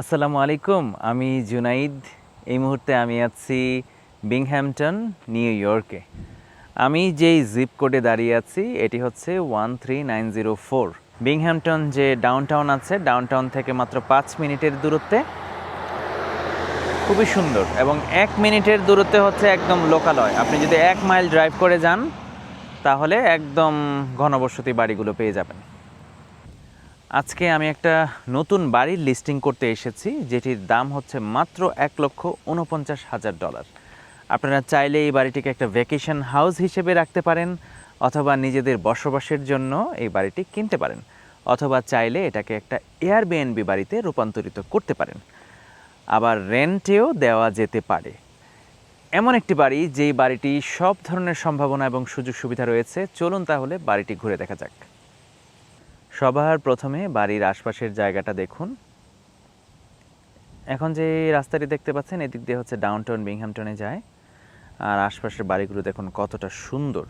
আসসালামু আলাইকুম, আমি জুনাইদ। এই মুহূর্তে আমি আছি বিংহ্যামটন, নিউ ইয়র্কে। আমি যেই জিপ কোডে দাঁড়িয়ে আছি এটি হচ্ছে 13904। বিংহ্যামটন যে ডাউনটাউন আছে, ডাউনটাউন থেকে মাত্র 5 মিনিটের দূরত্বে, খুবই সুন্দর। এবং 1 মিনিটের দূরত্বে হচ্ছে একদম লোকালয়। আপনি যদি 1 মাইল ড্রাইভ করে যান তাহলে একদম ঘনবসতি বাড়িগুলো পেয়ে যাবেন। আজকে আমি একটা নতুন বাড়ির লিস্টিং করতে এসেছি, যেটির দাম হচ্ছে মাত্র $1,49,000। আপনারা চাইলে এই বাড়িটিকে একটা ভ্যাকেশন হাউস হিসেবে রাখতে পারেন, অথবা নিজেদের বসবাসের জন্য এই বাড়িটি কিনতে পারেন, অথবা চাইলে এটাকে একটা এয়ারবিএনবি বাড়িতে রূপান্তরিত করতে পারেন, আবার রেন্টেও দেওয়া যেতে পারে। এমন একটি বাড়ি, যেই বাড়িটি সব ধরনের সম্ভাবনা এবং সুযোগ সুবিধা রয়েছে। চলুন তাহলে বাড়িটি ঘুরে দেখা যাক। সবার প্রথমে বাড়ির আশপাশের জায়গাটা দেখুন। এখন যে রাস্তাটি দেখতে পাচ্ছেন, এদিক দিয়ে হচ্ছে ডাউনটাউন বিংহ্যামটনে যায়। আর আশপাশের বাড়িগুলো দেখুন কতটা সুন্দর।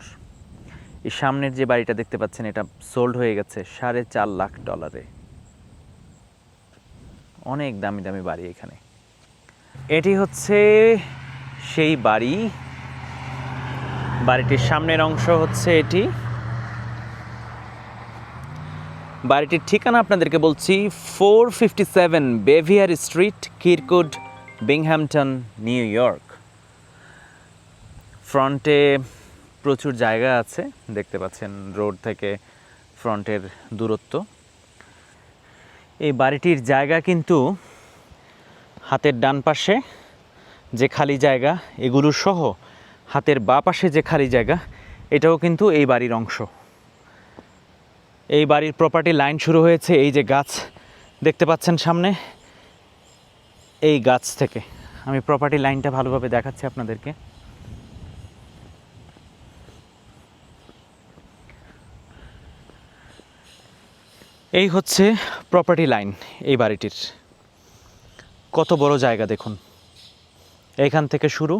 এই সামনের যে বাড়িটা দেখতে পাচ্ছেন, এটা সোল্ড হয়ে গেছে $4.5 লাখ। অনেক দামি দামি বাড়ি এখানে। এটি হচ্ছে সেই বাড়ি। বাড়িটির সামনের অংশ হচ্ছে এটি। বাড়িটির ঠিকানা আপনাদেরকে বলছি, 457 বেভিয়ার স্ট্রিট, কিরকুড, বিংহ্যামটন, নিউ ইয়র্ক। ফ্রন্টে প্রচুর জায়গা আছে, দেখতে পাচ্ছেন রোড থেকে ফ্রন্টের দূরত্ব। এই বাড়িটির জায়গা কিন্তু হাতের ডান পাশে যে খালি জায়গা, এগুলো সহ হাতের বাঁ পাশে যে খালি জায়গা, এটাও কিন্তু এই বাড়ির অংশ। এই বাড়ির প্রপার্টি লাইন শুরু হয়েছে এই যে গাছ দেখতে পাচ্ছেন সামনে, এই গাছ থেকে। আমি প্রপার্টি লাইনটা ভালোভাবে দেখাচ্ছি আপনাদেরকে। এই হচ্ছে প্রপার্টি লাইন এই বাড়িটির। কত বড় জায়গা দেখুন, এইখান থেকে শুরু,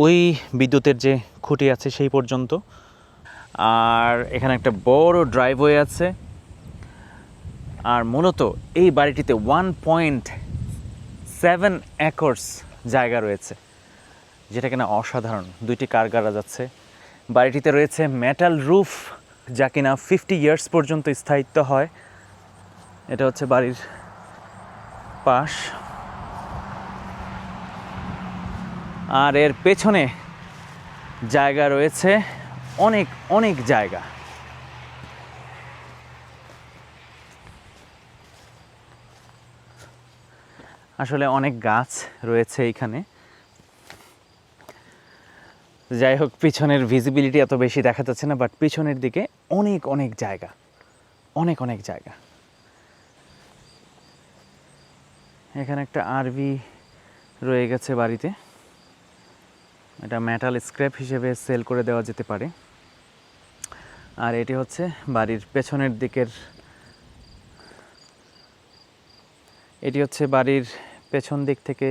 ওই বিদ্যুতের যে খুঁটি আছে সেই পর্যন্ত। আর এখানে একটা বড় ড্রাইভওয়ে আছে। আর মূলত এই বাড়িটিতে 1.7 একর্স জায়গা রয়েছে, যেটা কিনা অসাধারণ। 2টি কার গ্যারাজ আছে। বাড়িটিতে রয়েছে মেটাল রুফ, যা কিনা 50 ইয়ার্স পর্যন্ত স্থায়িত্ব হয়। এটা হচ্ছে বাড়ির পাশ। আর এর পেছনে জায়গা রয়েছে অনেক অনেক জায়গা। আসলে অনেক গাছ রয়েছে এইখানে। যাই হোক, পিছনের ভিজিবিলিটি এত বেশি দেখা যাচ্ছে না, বাট পিছনের দিকে অনেক অনেক জায়গা, অনেক অনেক জায়গা। এখানে একটা আরভি রয়ে গেছে বাড়িতে। এটা মেটাল স্ক্র্যাপ হিসেবে সেল করে দেওয়া যেতে পারে। আর এটি হচ্ছে বাড়ির পেছনের দিকের, এটি হচ্ছে বাড়ির পেছন দিক থেকে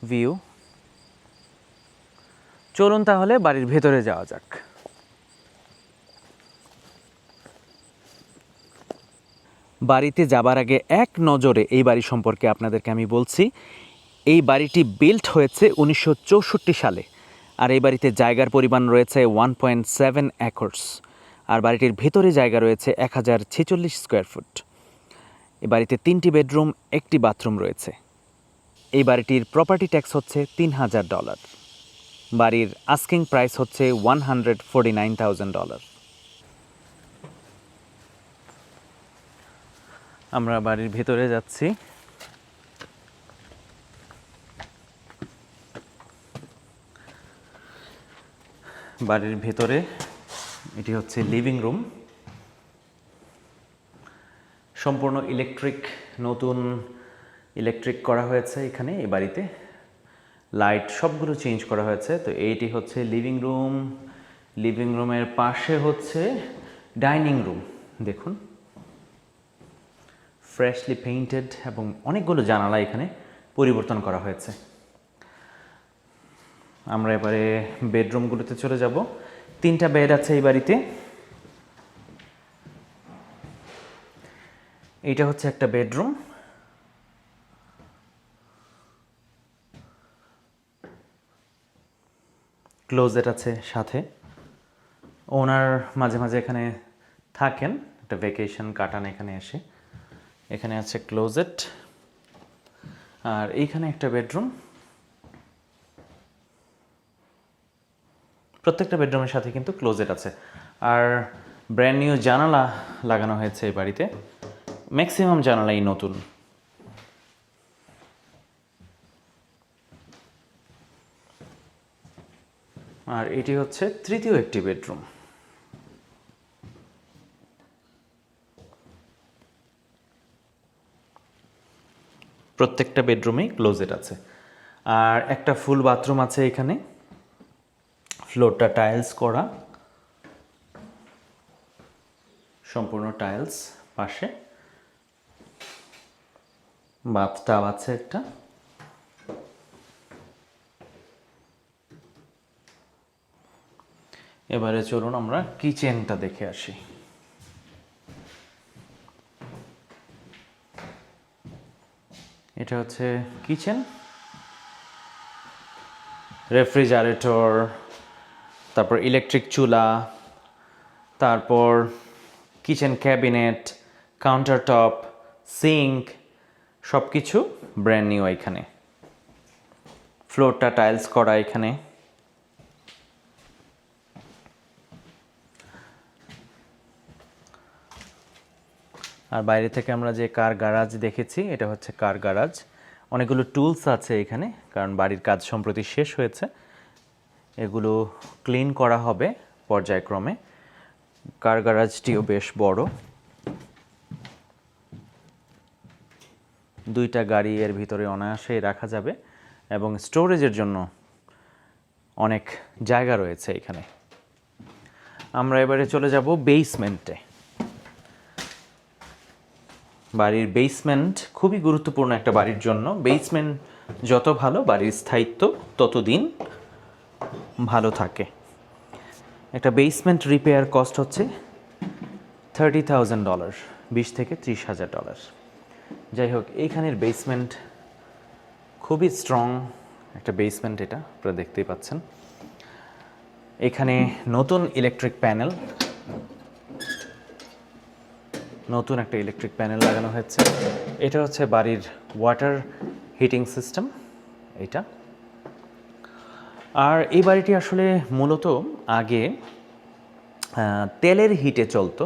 ভিউ। চলুন তাহলে বাড়ির ভেতরে যাওয়া যাক। বাড়িতে যাবার আগে এক নজরে এই বাড়ি সম্পর্কে আপনাদেরকে আমি বলছি। এই বাড়িটি বিল্ট হয়েছে 1964 সালে। আর এই বাড়িতে জায়গার পরিমাণ রয়েছে 1.7 একর্স। আর বাড়িটির ভেতরে জায়গা রয়েছে 1046 স্কোয়ার ফুট। এই বাড়িতে 3টি বেডরুম, 1টি বাথরুম রয়েছে। এই বাড়িটির প্রপার্টি ট্যাক্স হচ্ছে $3,000। বাড়ির আস্কিং প্রাইস হচ্ছে $149,000। আমরা বাড়ির ভেতরে যাচ্ছি। বাড়ির ভেতরে এটি হচ্ছে লিভিং রুম। সম্পূর্ণ ইলেকট্রিক, নতুন ইলেকট্রিক করা হয়েছে এখানে। এই বাড়িতে লাইট সবগুলো চেঞ্জ করা হয়েছে। তো এইটি হচ্ছে লিভিং রুম। লিভিং রুমের পাশে হচ্ছে ডাইনিং রুম। দেখুন, ফ্রেশলি পেইন্টেড এবং অনেকগুলো জানালা এখানে পরিবর্তন করা হয়েছে। আমরা এবারে বেডরুমগুলোতে চলে যাব। 3টা বেড আছে এই বাড়িতে। এইটা হচ্ছে একটা বেডরুম। ক্লোজেট আছে সাথে। ওনার মাঝে মাঝে এখানে থাকেন, একটা ভ্যাকেশন কাটান এখানে এসে। এখানে আছে ক্লোজেট, আর এইখানে একটা বেডরুম। প্রত্যেকটা বেডরুমের সাথে কিন্তু ক্লোজেট আছে। আর ব্র্যান্ড নিউ জানালা লাগানো হয়েছে এই বাড়িতে, ম্যাক্সিমাম জানালাই নতুন। আর এটি হচ্ছে তৃতীয় একটি বেডরুম। প্রত্যেকটা বেডরুমেই ক্লোজেট আছে। আর একটা ফুল বাথরুম আছে এখানে, ফ্লোরটা টাইলস করা, সম্পূর্ণ টাইলস। পাশে বাথটাব আছে একটা। এবারে চলুন আমরা কিচেনটা দেখে আসি। এটা হচ্ছে কিচেন, রেফ্রিজারেটর, তারপর ইলেকট্রিক চুলা, তারপর kitchen cabinet, counter top, sink, সব কিছু ব্র্যান্ড নিউ এখানে। ফ্লোরটা টাইলস করা এখানে। আর বাইরে থেকে আমরা যে কার গ্যারাজ দেখেছি, এটা হচ্ছে কার গ্যারাজ। অনেকগুলো টুলস আছে এখানে, কারণ বাড়ির কাজ সম্প্রতি শেষ হয়েছে। এগুলো ক্লিন করা হবে পর্যায়ক্রমে। কার গ্যারাজটিও বেশ বড়, 2টা গাড়ি এর ভিতরে অনায়াসেই রাখা যাবে, এবং স্টোরেজের জন্য অনেক জায়গা রয়েছে এখানে। আমরা এবারে চলে যাব বেসমেন্টে। বাড়ির বেসমেন্ট খুবই গুরুত্বপূর্ণ একটা বাড়ির জন্য। বেসমেন্ট যত ভালো, বাড়ির স্থায়িত্ব ততদিন ভালো থাকে। একটা বেসমেন্ট রিপেয়ার কস্ট হচ্ছে $30,000, $20,000 থেকে $30,000। যাই হোক, এইখানের বেসমেন্ট খুবই স্ট্রং একটা বেসমেন্ট, এটা আপনারা দেখতেই পাচ্ছেন। এখানে নতুন ইলেকট্রিক প্যানেল, নতুন একটা ইলেকট্রিক প্যানেল লাগানো হয়েছে। এটা হচ্ছে বাড়ির ওয়াটার হিটিং সিস্টেম এটা। আর এই বাড়িটি আসলে মূলত আগে তেলের হিটে চলতো,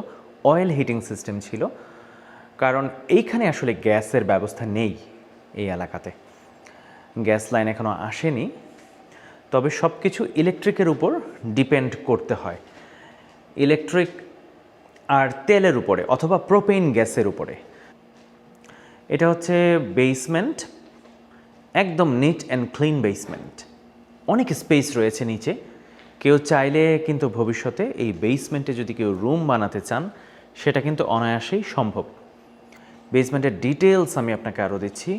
অয়েল হিটিং সিস্টেম ছিল। কারণ এইখানে আসলে গ্যাসের ব্যবস্থা নেই, এই এলাকাতে গ্যাস লাইন এখনও আসেনি। তবে সব কিছু ইলেকট্রিকের উপর ডিপেন্ড করতে হয়, ইলেকট্রিক আর তেলের উপরে, অথবা প্রোপেন গ্যাসের উপরে। এটা হচ্ছে বেসমেন্ট, একদম নিট অ্যান্ড ক্লিন বেসমেন্ট। অনেক স্পেস রয়েছে নিচে। কেউ চাইলে কিন্তু ভবিষ্যতে এই বেসমেন্টে যদি কেউ রুম বানাতে চান, সেটা কিন্তু অনায়াসেই সম্ভব। বেসমেন্টের ডিটেলস আমি আপনাকে আরও দিচ্ছি।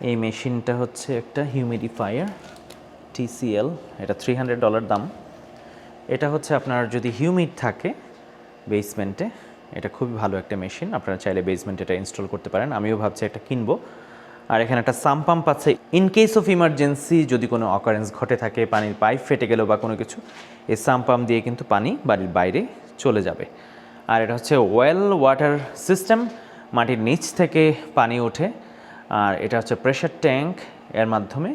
এই মেশিনটা হচ্ছে একটা হিউমিডিফায়ার TCL, এটা $300 দাম। এটা হচ্ছে আপনার যদি হিউমিড থাকে বেসমেন্টে, এটা খুবই ভালো একটা মেশিন। আপনারা চাইলে বেসমেন্টে এটা ইনস্টল করতে পারেন। আমিও ভাবছি একটা কিনবো। আর এখানে একটা সাম্প পাম্প আছে, ইন কেস অফ ইমার্জেন্সি যদি কোনো অকারেন্স ঘটে থাকে, পানির পাইপ ফেটে গেল বা কোনো কিছু, এই সাম্প পাম্প দিয়ে কিন্তু পানি বাড়ির বাইরে চলে যাবে। আর এটা হচ্ছে ওয়েল ওয়াটার সিস্টেম, মাটির নিচ থেকে পানি ওঠে। আর এটা হচ্ছে প্রেশার ট্যাঙ্ক, এর মাধ্যমে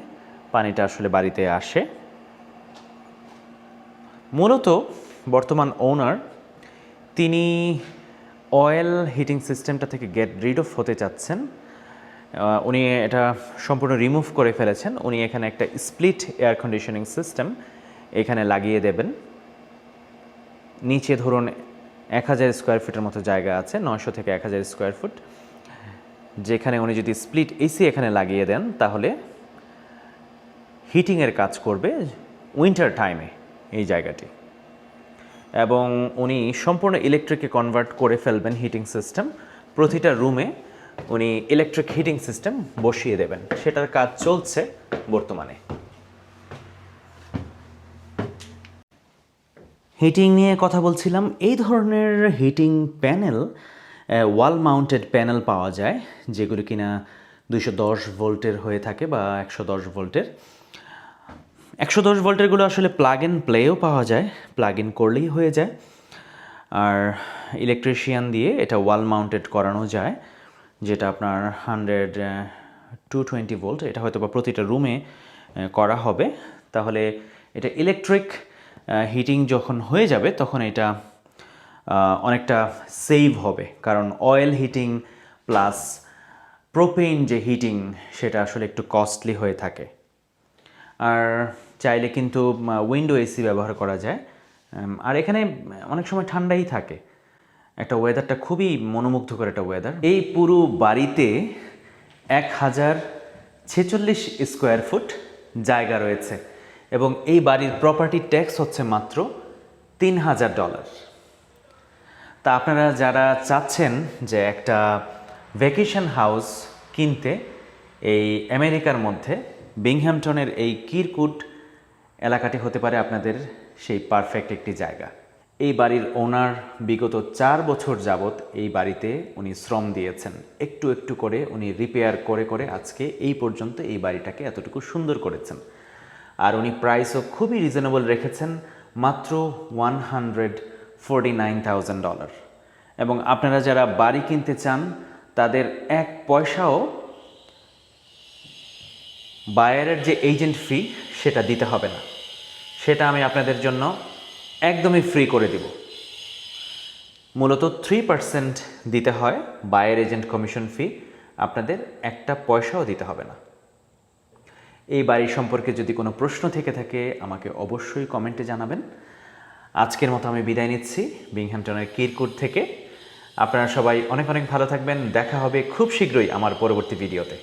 পানিটা আসলে বাড়িতে আসে। মূলত বর্তমান ওনার, তিনি অয়েল হিটিং সিস্টেমটা থেকে গেট রিড অফ হতে চাচ্ছেন। উনি এটা সম্পূর্ণ রিমুভ করে ফেলেছেন। উনি এখানে একটা স্প্লিট এয়ার কন্ডিশনিং সিস্টেম এখানে লাগিয়ে দেবেন। নিচে ধরুন 1000 স্কোয়ার ফিটের মতো জায়গা আছে, 900 থেকে 1000 স্কোয়ার ফুট, যেখানে উনি যদি স্প্লিট এসি এখানে লাগিয়ে দেন, তাহলে হিটিংয়ের কাজ করবে উইন্টার টাইমে এই জায়গাটি। এবং উনি সম্পূর্ণ ইলেকট্রিকে কনভার্ট করে ফেলবেন হিটিং সিস্টেম। প্রতিটা রুমে উনি ইলেকট্রিক হিটিং সিস্টেম বসিয়ে দেবেন, সেটার কাজ চলছে বর্তমানে। হিটিং নিয়ে কথা বলছিলাম। এই ধরনের heating panel wall mounted panel পাওয়া যায়, যেগুলো কিনা 210 ভোল্টের হয়ে থাকে বা 110 ভোল্টের। 110 ভোল্টেরগুলো আসলে প্লাগ ইন প্লেও পাওয়া যায়, প্লাগ ইন করলেই হয়ে যায়। আর ইলেকট্রিশিয়ান দিয়ে এটা ওয়াল মাউন্টেড করানো যায়, যেটা আপনার 220 ভোল্ট। এটা হয়তো বা প্রতিটা রুমে করা হবে। তাহলে এটা ইলেকট্রিক হিটিং যখন হয়ে যাবে তখন এটা অনেকটা সেভ হবে, কারণ অয়েল হিটিং প্লাস প্রোপেন যে হিটিং সেটা আসলে একটু কস্টলি হয়ে থাকে। আর চাইলে কিন্তু উইন্ডো এসি ব্যবহার করা যায়। আর এখানে অনেক সময় ঠান্ডাই থাকে, একটা ওয়েদারটা খুবই মনোমুগ্ধকর একটা ওয়েদার। এই পুরো বাড়িতে 1046 স্কোয়ার ফুট জায়গা রয়েছে এবং এই বাড়ির প্রপার্টি ট্যাক্স হচ্ছে মাত্র $3000। তা আপনারা যারা চাচ্ছেন যে একটা ভ্যাকেশন হাউস কিনতে এই আমেরিকার মধ্যে, বিংহ্যামটনের এই কিরকুট এলাকাটি হতে পারে আপনাদের সেই পারফেক্ট একটি জায়গা। এই বাড়ির ওনার বিগত 4 বছর যাবৎ এই বাড়িতে উনি শ্রম দিয়েছেন। একটু একটু করে উনি রিপেয়ার করে করে আজকে এই পর্যন্ত এই বাড়িটাকে এতটুকু সুন্দর করেছেন। আর উনি প্রাইসও খুবই রিজনেবল রেখেছেন, মাত্র $149,000। এবং আপনারা যারা বাড়ি কিনতে চান তাদের 1 পয়সাও বায়ারের যে এজেন্ট ফি সেটা দিতে হবে না, সেটা আমি আপনাদের জন্য একদমই ফ্রি করে দিব। মূলত 3% দিতে হয় বায়ার এজেন্ট কমিশন ফি, আপনাদের 1 পয়সাও দিতে হবে না। এই বাড়ি সম্পর্কে যদি কোনো প্রশ্ন থেকে থাকে আমাকে অবশ্যই কমেন্টে জানাবেন। আজকের মতো আমি বিদায় নিচ্ছি বিংহ্যামটনের কিরকুট থেকে। আপনারা সবাই অনেক অনেক ভালো থাকবেন। দেখা হবে খুব শীঘ্রই আমার পরবর্তী ভিডিওতে।